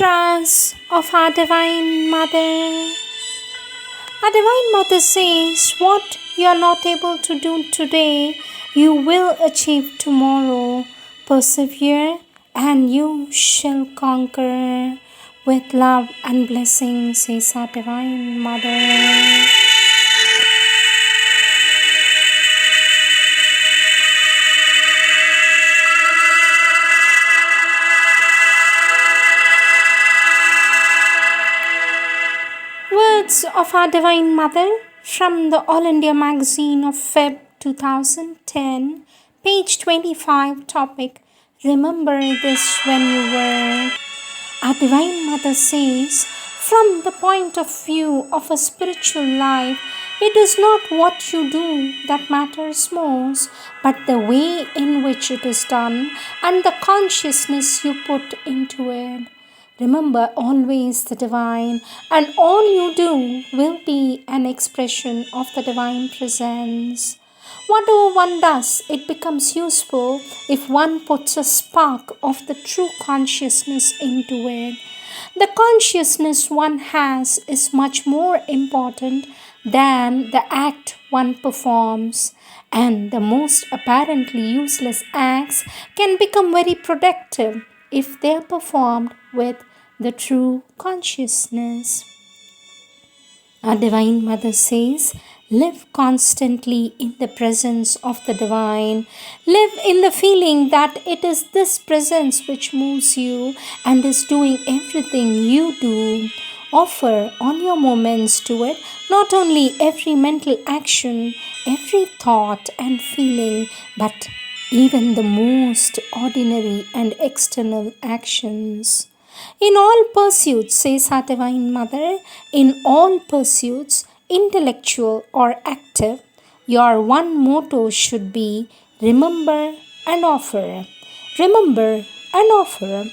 Mantras of our Divine Mother. Our Divine Mother says, what you are not able to do today, you will achieve tomorrow. Persevere and you shall conquer. With love and blessings, says our Divine Mother. Words of our Divine Mother from the All India Magazine of Feb 2010, page 25, topic Remember this when you work. Our Divine Mother says, from the point of view of a spiritual life, it is not what you do that matters most, but the way in which it is done and the consciousness you put into it. Remember always the divine, and all you do will be an expression of the divine presence. Whatever one does, it becomes useful if one puts a spark of the true consciousness into it. The consciousness one has is much more important than the act one performs, and the most apparently useless acts can become very productive if they are performed with the true consciousness. Our Divine Mother says, live constantly in the presence of the Divine. Live in the feeling that it is this presence which moves you and is doing everything you do. Offer all your moments to it, not only every mental action, every thought and feeling, but even the most ordinary and external actions. In all pursuits, says our Divine Mother, in all pursuits, intellectual or active, your one motto should be remember and offer. Remember and offer.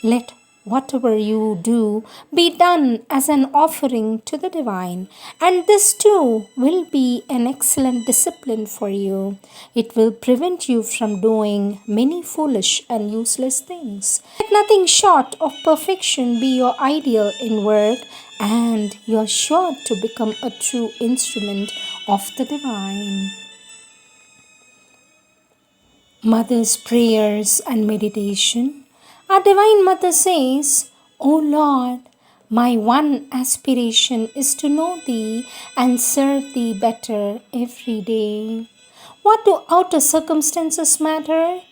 Let whatever you do be done as an offering to the divine, and this too will be an excellent discipline for you. It will prevent you from doing many foolish and useless things. Let nothing short of perfection be your ideal in work, and you are sure to become a true instrument of the divine. Mother's prayers and meditation. Our Divine Mother says, O Lord, my one aspiration is to know Thee and serve Thee better every day. What do outer circumstances matter?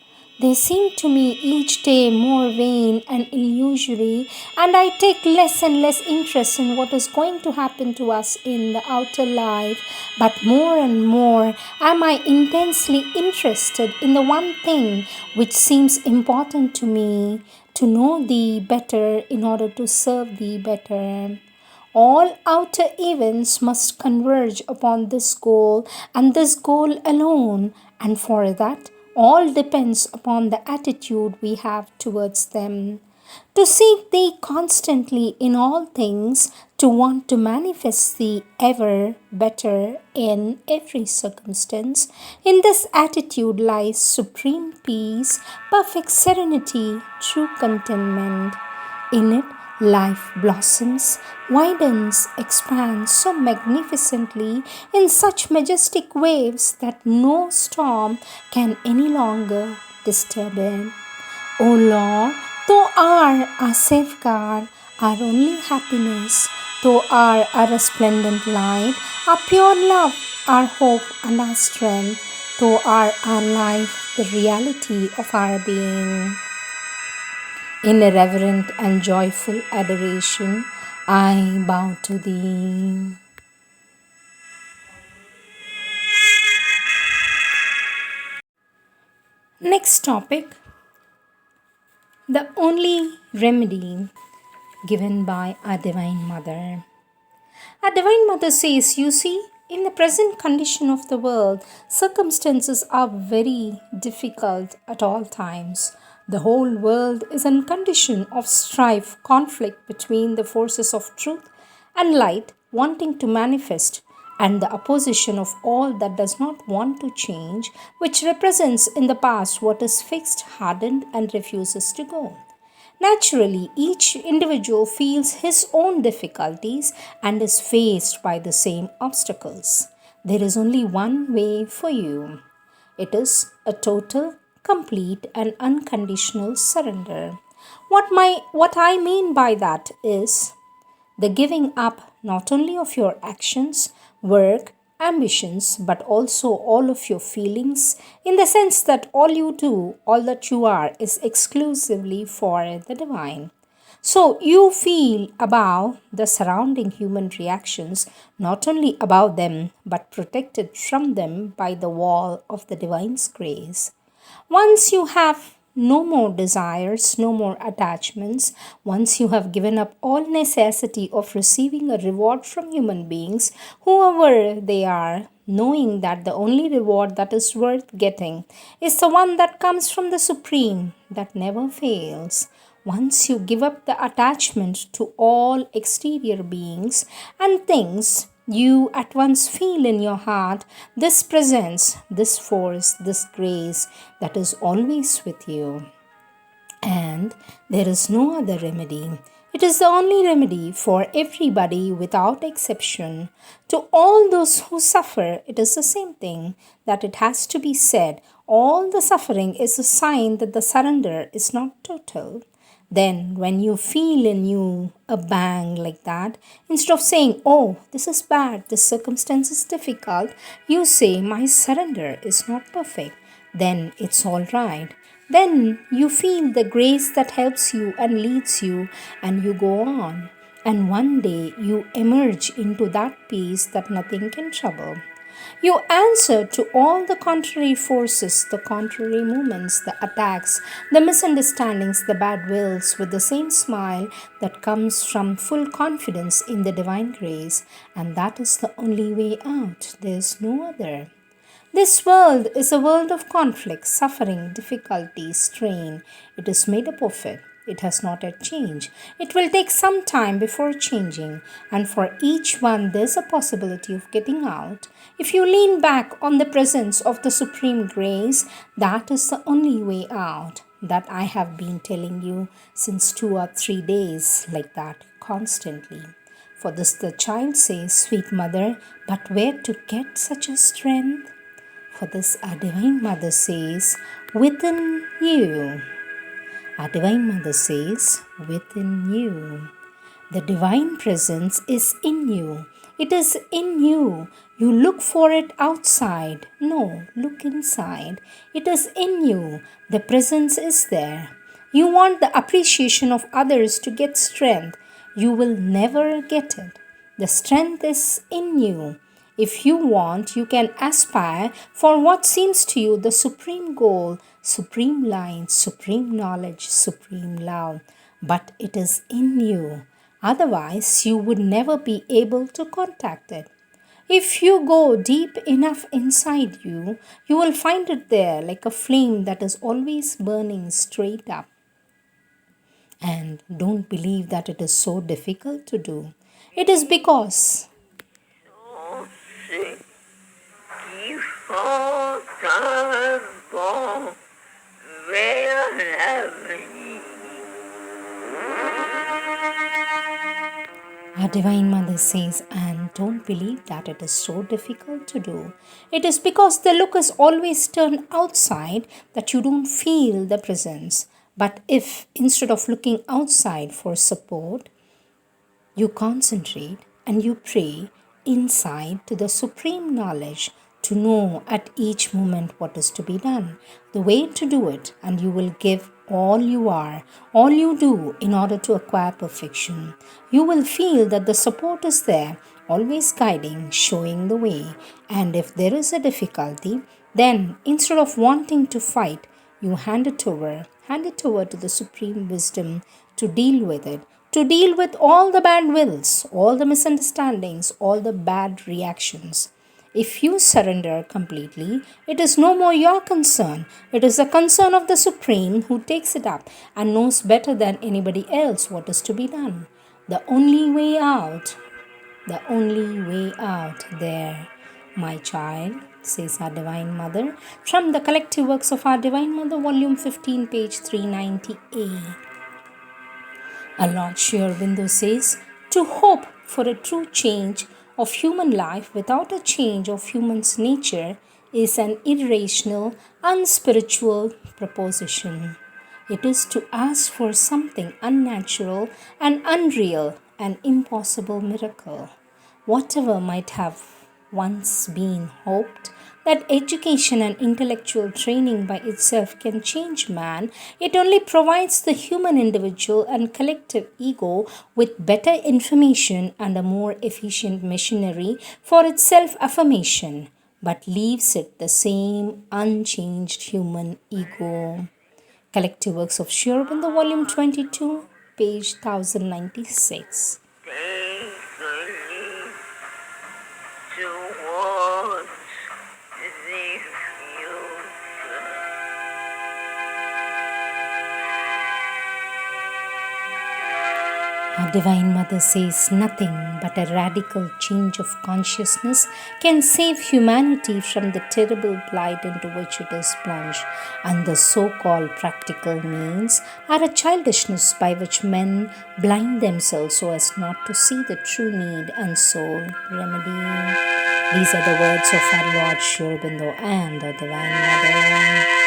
They seem to me each day more vain and illusory, and I take less and less interest in what is going to happen to us in the outer life. But more and more am I intensely interested in the one thing which seems important to me, to know Thee better in order to serve Thee better. All outer events must converge upon this goal and this goal alone, and for that, all depends upon the attitude we have towards them. To seek Thee constantly in all things, to want to manifest Thee ever better in every circumstance, in this attitude lies supreme peace, perfect serenity, true contentment. In it, life blossoms, widens, expands so magnificently in such majestic waves that no storm can any longer disturb it. O Lord, Thou art our safeguard, our only happiness. Thou art our resplendent light, our pure love, our hope and our strength. Thou art our life, the reality of our being. In a reverent and joyful adoration, I bow to Thee. Next topic, the only remedy given by our Divine Mother. Our Divine Mother says, you see, in the present condition of the world, circumstances are very difficult at all times. The whole world is in condition of strife, conflict between the forces of truth and light wanting to manifest, and the opposition of all that does not want to change, which represents in the past what is fixed, hardened, and refuses to go. Naturally, each individual feels his own difficulties and is faced by the same obstacles. There is only one way for you. It is a total, complete, and unconditional surrender. What I mean by that is the giving up not only of your actions, work, ambitions, but also all of your feelings, in the sense that all you do, all that you are, is exclusively for the divine. So you feel above the surrounding human reactions, not only above them, but protected from them by the wall of the divine's grace. Once you have no more desires, no more attachments, once you have given up all necessity of receiving a reward from human beings, whoever they are, knowing that the only reward that is worth getting is the one that comes from the Supreme, that never fails. Once you give up the attachment to all exterior beings and things, you at once feel in your heart this presence, this force, this grace that is always with you. And there is no other remedy. It is the only remedy for everybody without exception. To all those who suffer, it is the same thing that it has to be said. All the suffering is a sign that the surrender is not total. Then, when you feel in you a bang like that, instead of saying, "Oh, this is bad, this circumstance is difficult," you say, "My surrender is not perfect." Then it's all right. Then you feel the grace that helps you and leads you, and you go on. And one day you emerge into that peace that nothing can trouble. You answer to all the contrary forces, the contrary movements, the attacks, the misunderstandings, the bad wills with the same smile that comes from full confidence in the divine grace, and that is the only way out. There is no other. This world is a world of conflict, suffering, difficulty, strain. It is made up of it. It has not yet changed. It will take some time before changing, and for each one there's a possibility of getting out. If you lean back on the presence of the Supreme Grace, that is the only way out. That I have been telling you since 2 or 3 days, like that, constantly. For this the child says, "Sweet mother, but where to get such a strength?" For this, our Divine Mother says, "Within you." Our Divine Mother says, "Within you." The Divine Presence is in you. It is in you. You look for it outside. No, look inside. It is in you. The Presence is there. You want the appreciation of others to get strength. You will never get it. The strength is in you. If you want, you can aspire for what seems to you the supreme goal, supreme light, supreme knowledge, supreme love. But it is in you. Otherwise, you would never be able to contact it. If you go deep enough inside you, you will find it there like a flame that is always burning straight up. And don't believe that it is so difficult to do. It is because our Divine Mother says, and don't believe that it is so difficult to do. It is because the look is always turned outside that you don't feel the presence. But if instead of looking outside for support, you concentrate and you pray inside to the supreme knowledge to know at each moment what is to be done, the way to do it, and you will give all you are, all you do in order to acquire perfection. You will feel that the support is there, always guiding, showing the way. And if there is a difficulty, then instead of wanting to fight, you hand it over to the supreme wisdom to deal with it, to deal with all the bad wills, all the misunderstandings, all the bad reactions. If you surrender completely, it is no more your concern. It is the concern of the Supreme who takes it up and knows better than anybody else what is to be done. The only way out, there, my child, says our Divine Mother, from the collective works of our Divine Mother, volume 15, page 398. Lord Aurobindo says, to hope for a true change of human life without a change of human's nature is an irrational, unspiritual proposition. It is to ask for something unnatural and unreal, an impossible miracle. Whatever might have once been hoped, that education and intellectual training by itself can change man, it only provides the human individual and collective ego with better information and a more efficient machinery for its self affirmation, but leaves it the same unchanged human ego. Collective Works of Sri Aurobindo, Volume 22, page 1096. Towards the future. Our Divine Mother says nothing but a radical change of consciousness can save humanity from the terrible plight into which it is plunged, and the so called practical means are a childishness by which men blind themselves so as not to see the true need and soul remedy. These are the words of our Lord Aurobindo and the Divine Mother.